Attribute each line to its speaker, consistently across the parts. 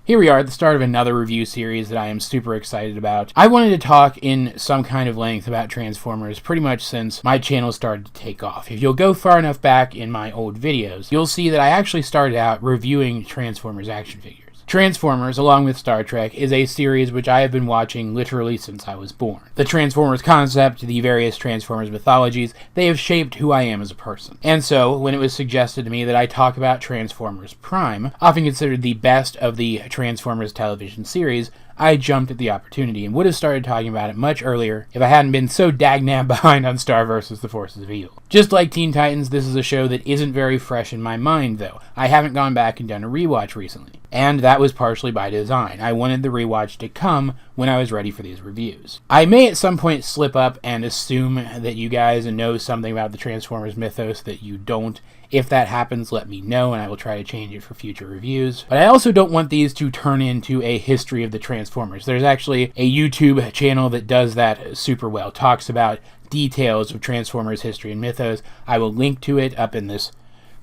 Speaker 1: Here we are at the start of another review series that I am super excited about. I wanted to talk in some kind of length about Transformers pretty much since my channel started to take off. If you'll go far enough back in my old videos, you'll see that I actually started out reviewing Transformers action figures. Transformers, along with Star Trek, is a series which I have been watching literally since I was born. The Transformers concept, the various Transformers mythologies, they have shaped who I am as a person. And so, when it was suggested to me that I talk about Transformers Prime, often considered the best of the Transformers television series, I jumped at the opportunity and would have started talking about it much earlier if I hadn't been so dagnab behind on Star vs. the Forces of Evil. Just like Teen Titans, this is a show that isn't very fresh in my mind, though. I haven't gone back and done a rewatch recently. And that was partially by design. I wanted the rewatch to come when I was ready for these reviews. I may at some point slip up and assume that you guys know something about the Transformers mythos that you don't. If that happens, let me know, and I will try to change it for future reviews. But I also don't want these to turn into a history of the Transformers. There's actually a YouTube channel that does that super well, talks about details of Transformers history and mythos. I will link to it up in this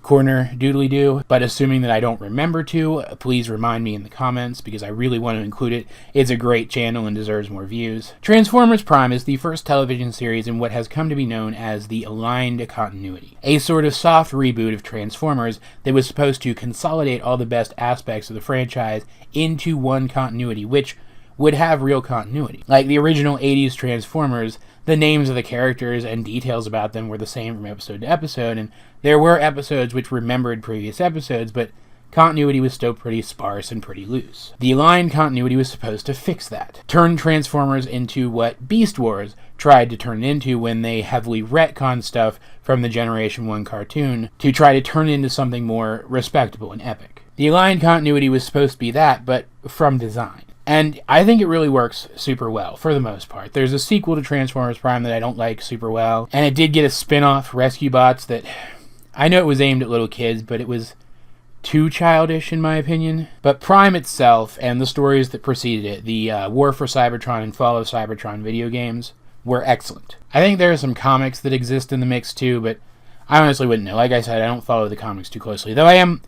Speaker 1: corner doodly-doo, but assuming that I don't remember to, please remind me in the comments because I really want to include it. It's a great channel and deserves more views. Transformers Prime is the first television series in what has come to be known as the aligned continuity, a sort of soft reboot of Transformers that was supposed to consolidate all the best aspects of the franchise into one continuity, which would have real continuity. Like the original 80s Transformers, the names of the characters and details about them were the same from episode to episode, and there were episodes which remembered previous episodes, but continuity was still pretty sparse and pretty loose. The aligned continuity was supposed to fix that, turn Transformers into what Beast Wars tried to turn it into when they heavily retconned stuff from the Generation 1 cartoon to try to turn it into something more respectable and epic. The aligned continuity was supposed to be that, but from design. And I think it really works super well, for the most part. There's a sequel to Transformers Prime that I don't like super well, and it did get a spin-off, Rescue Bots, that I know it was aimed at little kids, but it was too childish in my opinion. But Prime itself, and the stories that preceded it, the War for Cybertron and Fall of Cybertron video games, were excellent. I think there are some comics that exist in the mix too, but I honestly wouldn't know. Like I said, I don't follow the comics too closely, though I am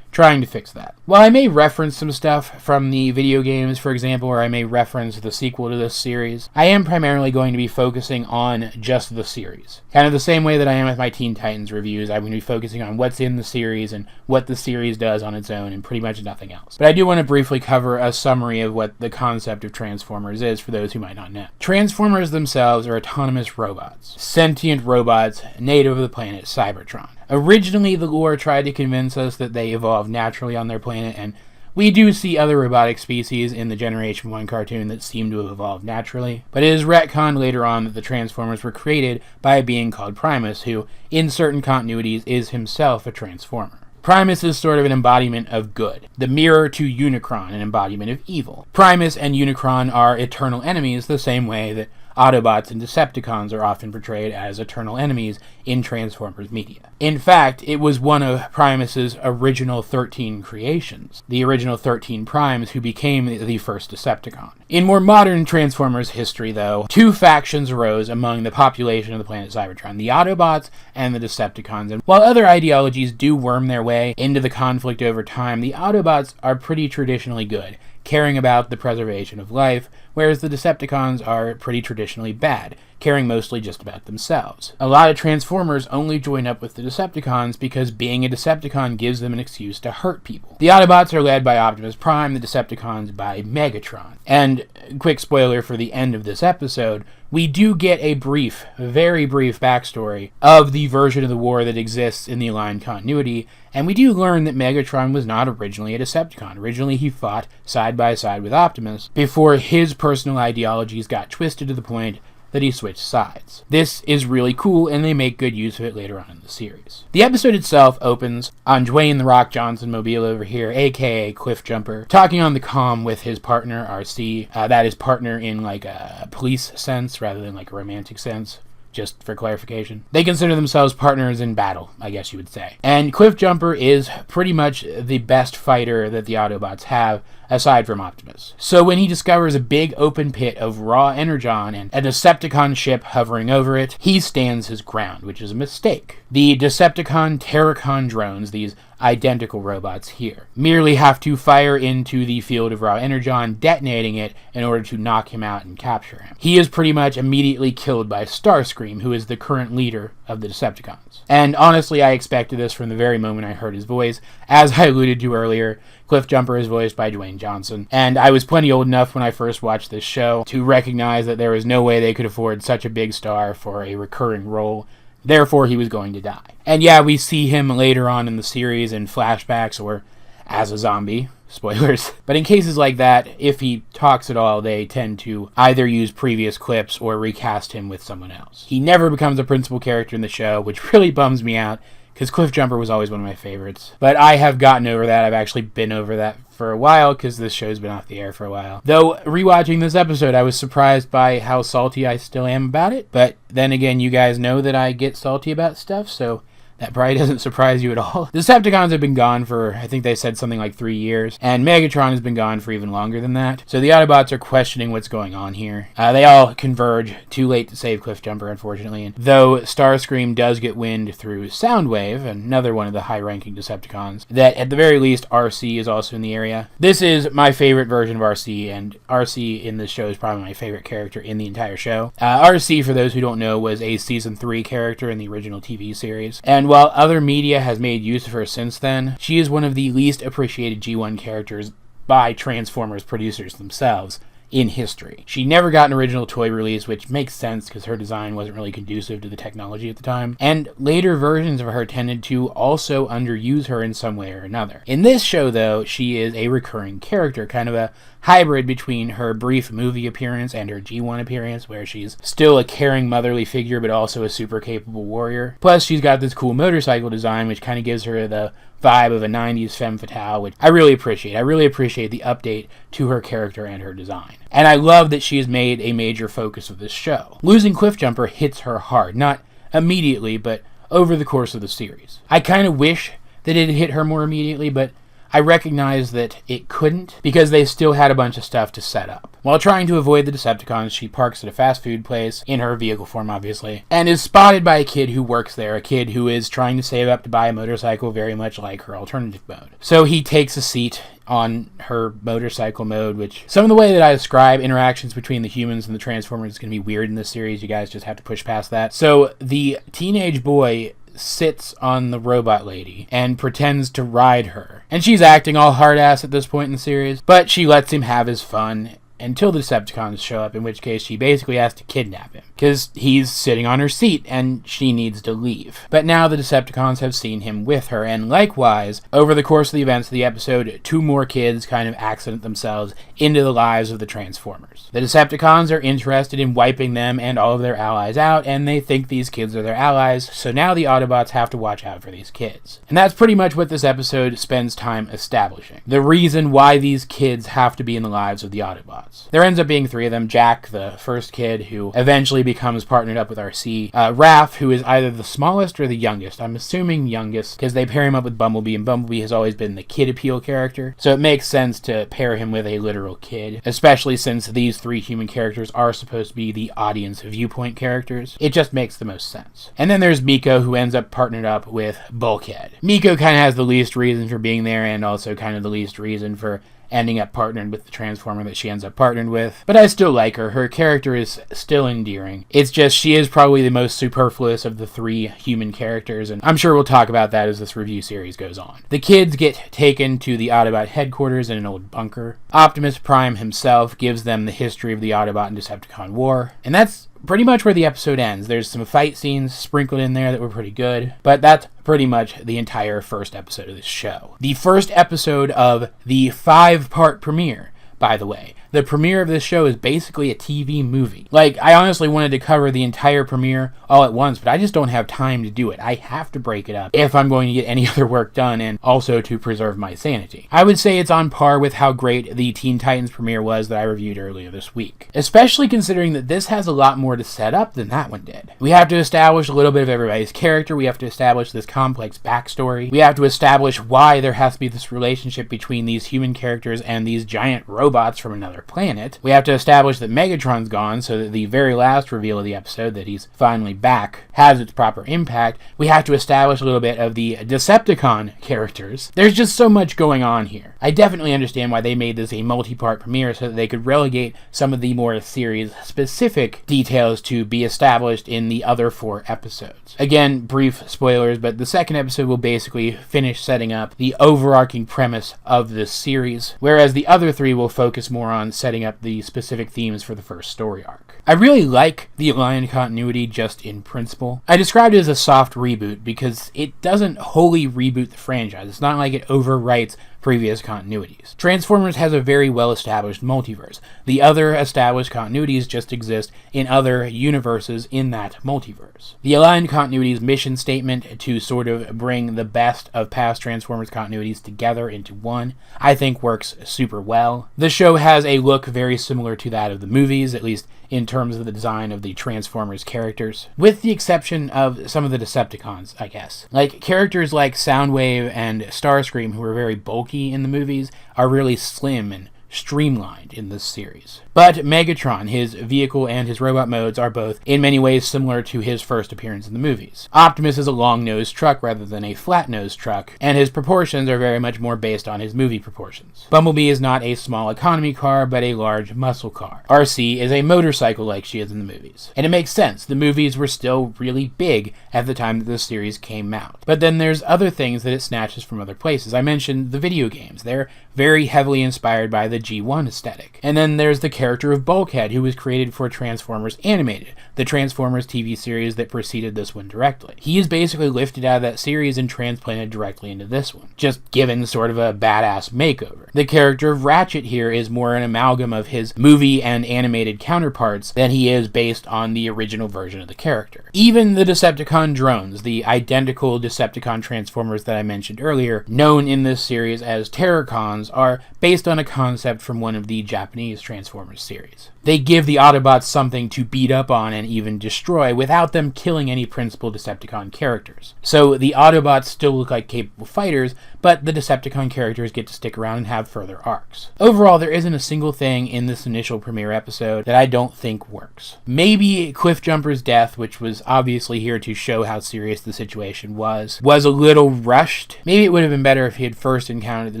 Speaker 1: trying to fix that. While I may reference some stuff from the video games, for example, or I may reference the sequel to this series, I am primarily going to be focusing on just the series. Kind of the same way that I am with my Teen Titans reviews, I'm going to be focusing on what's in the series and what the series does on its own and pretty much nothing else. But I do want to briefly cover a summary of what the concept of Transformers is for those who might not know. Transformers themselves are autonomous robots, sentient robots native of the planet Cybertron. Originally, the lore tried to convince us that they evolved naturally on their planet, and we do see other robotic species in the Generation 1 cartoon that seem to have evolved naturally, but it is retconned later on that the Transformers were created by a being called Primus, who, in certain continuities, is himself a Transformer. Primus is sort of an embodiment of good, the mirror to Unicron, an embodiment of evil. Primus and Unicron are eternal enemies the same way that Autobots and Decepticons are often portrayed as eternal enemies in Transformers media. In fact, it was one of Primus's original 13 creations, the original 13 Primes who became the first Decepticon. In more modern Transformers history, though, two factions arose among the population of the planet Cybertron, the Autobots and the Decepticons. And while other ideologies do worm their way into the conflict over time, the Autobots are pretty traditionally good, caring about the preservation of life, whereas the Decepticons are pretty traditionally bad, caring mostly just about themselves. A lot of Transformers only join up with the Decepticons because being a Decepticon gives them an excuse to hurt people. The Autobots are led by Optimus Prime, the Decepticons by Megatron. And, quick spoiler for the end of this episode, we do get a brief, very brief backstory of the version of the war that exists in the aligned continuity, and we do learn that Megatron was not originally a Decepticon. Originally he fought side by side with Optimus before his personal ideologies got twisted to the point that he switched sides. This is really cool, and they make good use of it later on in the series. The episode itself opens on Dwayne "The Rock" Johnson Mobile over here, aka Cliffjumper, talking on the comm with his partner, RC. That is partner in like a police sense rather than like a romantic sense, just for clarification. They consider themselves partners in battle, I guess you would say. And Cliffjumper is pretty much the best fighter that the Autobots have, aside from Optimus. So when he discovers a big open pit of raw energon and a Decepticon ship hovering over it, he stands his ground, which is a mistake. The Decepticon Terracon drones, these identical robots here, merely have to fire into the field of raw energon, detonating it in order to knock him out and capture him. He is pretty much immediately killed by Starscream, who is the current leader of the Decepticons. And honestly, I expected this from the very moment I heard his voice. As I alluded to earlier, Cliffjumper is voiced by Dwayne Johnson, and I was plenty old enough when I first watched this show to recognize that there was no way they could afford such a big star for a recurring role. Therefore, he was going to die. And yeah, we see him later on in the series in flashbacks or as a zombie. Spoilers. But in cases like that, if he talks at all, they tend to either use previous clips or recast him with someone else. He never becomes a principal character in the show, which really bums me out, because Cliffjumper was always one of my favorites. But I have gotten over that. I've actually been over that for a while, because this show's been off the air for a while. Though, rewatching this episode, I was surprised by how salty I still am about it. But then again, you guys know that I get salty about stuff, so that probably doesn't surprise you at all. The Decepticons have been gone for, I think they said something like 3 years, and Megatron has been gone for even longer than that. So the Autobots are questioning what's going on here. They all converge, too late to save Cliffjumper, unfortunately. And though Starscream does get wind through Soundwave, another one of the high-ranking Decepticons, that at the very least RC is also in the area. This is my favorite version of RC, and RC in this show is probably my favorite character in the entire show. RC, for those who don't know, was a Season 3 character in the original TV series, and while other media has made use of her since then, she is one of the least appreciated G1 characters by Transformers producers themselves in history. She never got an original toy release, which makes sense because her design wasn't really conducive to the technology at the time, and later versions of her tended to also underuse her in some way or another. In this show, though, she is a recurring character, kind of a hybrid between her brief movie appearance and her G1 appearance, where she's still a caring motherly figure but also a super capable warrior. Plus, she's got this cool motorcycle design, which kind of gives her the vibe of a 90s femme fatale, which I really appreciate. I really appreciate the update to her character and her design. And I love that she has made a major focus of this show. Losing Cliffjumper hits her hard, not immediately, but over the course of the series. I kind of wish that it hit her more immediately, but I recognize that it couldn't because they still had a bunch of stuff to set up. While trying to avoid the Decepticons, she parks at a fast food place, in her vehicle form obviously, and is spotted by a kid who works there, a kid who is trying to save up to buy a motorcycle very much like her alternative mode. So he takes a seat on her motorcycle mode, which some of the way that I describe interactions between the humans and the Transformers is going to be weird in this series. You guys just have to push past that. So the teenage boy sits on the robot lady and pretends to ride her. And she's acting all hard-ass at this point in the series, but she lets him have his fun until the Decepticons show up, in which case she basically has to kidnap him, because he's sitting on her seat and she needs to leave. But now the Decepticons have seen him with her, and likewise, over the course of the events of the episode, 2 more kids kind of accident themselves into the lives of the Transformers. The Decepticons are interested in wiping them and all of their allies out, and they think these kids are their allies, so now the Autobots have to watch out for these kids. And that's pretty much what this episode spends time establishing. The reason why these kids have to be in the lives of the Autobots. There ends up being 3 of them. Jack, the first kid, who eventually becomes partnered up with RC. Raph, who is either the smallest or the youngest. I'm assuming youngest, because they pair him up with Bumblebee, and Bumblebee has always been the kid appeal character. So it makes sense to pair him with a literal kid, especially since these 3 human characters are supposed to be the audience viewpoint characters. It just makes the most sense. And then there's Miko, who ends up partnered up with Bulkhead. Miko kind of has the least reason for being there, and also kind of the least reason for ending up partnered with the Transformer that she ends up partnered with. But I still like her. Her character is still endearing. It's just she is probably the most superfluous of the 3 human characters, and I'm sure we'll talk about that as this review series goes on. The kids get taken to the Autobot headquarters in an old bunker. Optimus Prime himself gives them the history of the Autobot and Decepticon War, and that's pretty much where the episode ends. There's some fight scenes sprinkled in there that were pretty good, but that's pretty much the entire first episode of this show. The first episode of the 5-part premiere, by the way. The premiere of this show is basically a TV movie. Like, I honestly wanted to cover the entire premiere all at once, but I just don't have time to do it. I have to break it up if I'm going to get any other work done, and also to preserve my sanity. I would say it's on par with how great the Teen Titans premiere was that I reviewed earlier this week, especially considering that this has a lot more to set up than that one did. We have to establish a little bit of everybody's character, we have to establish this complex backstory, we have to establish why there has to be this relationship between these human characters and these giant robots from another planet. We have to establish that Megatron's gone so that the very last reveal of the episode, that he's finally back, has its proper impact. We have to establish a little bit of the Decepticon characters. There's just so much going on here. I definitely understand why they made this a multi-part premiere so that they could relegate some of the more series-specific details to be established in the other 4 episodes. Again, brief spoilers, but the second episode will basically finish setting up the overarching premise of this series, whereas the other 3 will focus more on setting up the specific themes for the first story arc. I really like the Alliance continuity just in principle. I described it as a soft reboot because it doesn't wholly reboot the franchise. It's not like it overwrites previous continuities. Transformers has a very well-established multiverse. The other established continuities just exist in other universes in that multiverse. The Alliance continuity's mission statement to sort of bring the best of past Transformers continuities together into one, I think works super well. The show has a look very similar to that of the movies, at least in terms of the design of the Transformers characters, with the exception of some of the Decepticons, I guess. Like, characters like Soundwave and Starscream, who are very bulky in the movies, are really slim and streamlined in this series. But Megatron, his vehicle and his robot modes are both in many ways similar to his first appearance in the movies. Optimus is a long-nosed truck rather than a flat-nosed truck, and his proportions are very much more based on his movie proportions. Bumblebee is not a small economy car, but a large muscle car. RC is a motorcycle like she is in the movies. And it makes sense, the movies were still really big at the time that this series came out. But then there's other things that it snatches from other places. I mentioned the video games. They're very heavily inspired by the G1 aesthetic. And then there's the character of Bulkhead, who was created for Transformers Animated, the Transformers TV series that preceded this one directly. He is basically lifted out of that series and transplanted directly into this one, just given sort of a badass makeover. The character of Ratchet here is more an amalgam of his movie and animated counterparts than he is based on the original version of the character. Even the Decepticon drones, the identical Decepticon Transformers that I mentioned earlier, known in this series as Terrorcons, are based on a concept from one of the Japanese Transformers series. They give the Autobots something to beat up on and even destroy without them killing any principal Decepticon characters. So the Autobots still look like capable fighters, but the Decepticon characters get to stick around and have further arcs. Overall, there isn't a single thing in this initial premiere episode that I don't think works. Maybe Cliffjumper's death, which was obviously here to show how serious the situation was a little rushed. Maybe it would have been better if he had first encountered the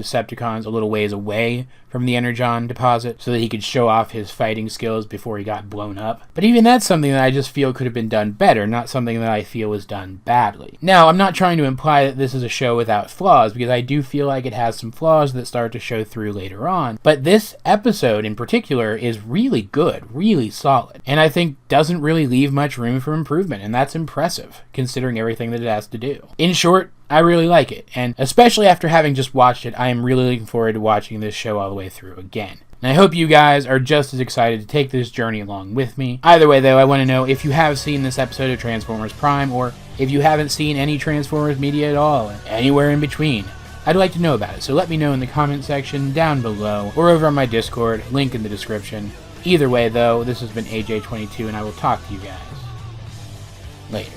Speaker 1: Decepticons a little ways away from the Energon deposit so that he could show off his fighting skills before he got blown up. But even that's something that I just feel could have been done better, not something that I feel was done badly. Now, I'm not trying to imply that this is a show without flaws, because I do feel like it has some flaws that start to show through later on, but this episode in particular is really good, really solid, and I think doesn't really leave much room for improvement, and that's impressive, considering everything that it has to do. In short, I really like it, and especially after having just watched it, I am really looking forward to watching this show all the way through again. And I hope you guys are just as excited to take this journey along with me. Either way, though, I want to know if you have seen this episode of Transformers Prime, or if you haven't seen any Transformers media at all, anywhere in between. I'd like to know about it, so let me know in the comment section down below, or over on my Discord, link in the description. Either way, though, this has been AJ22, and I will talk to you guys later.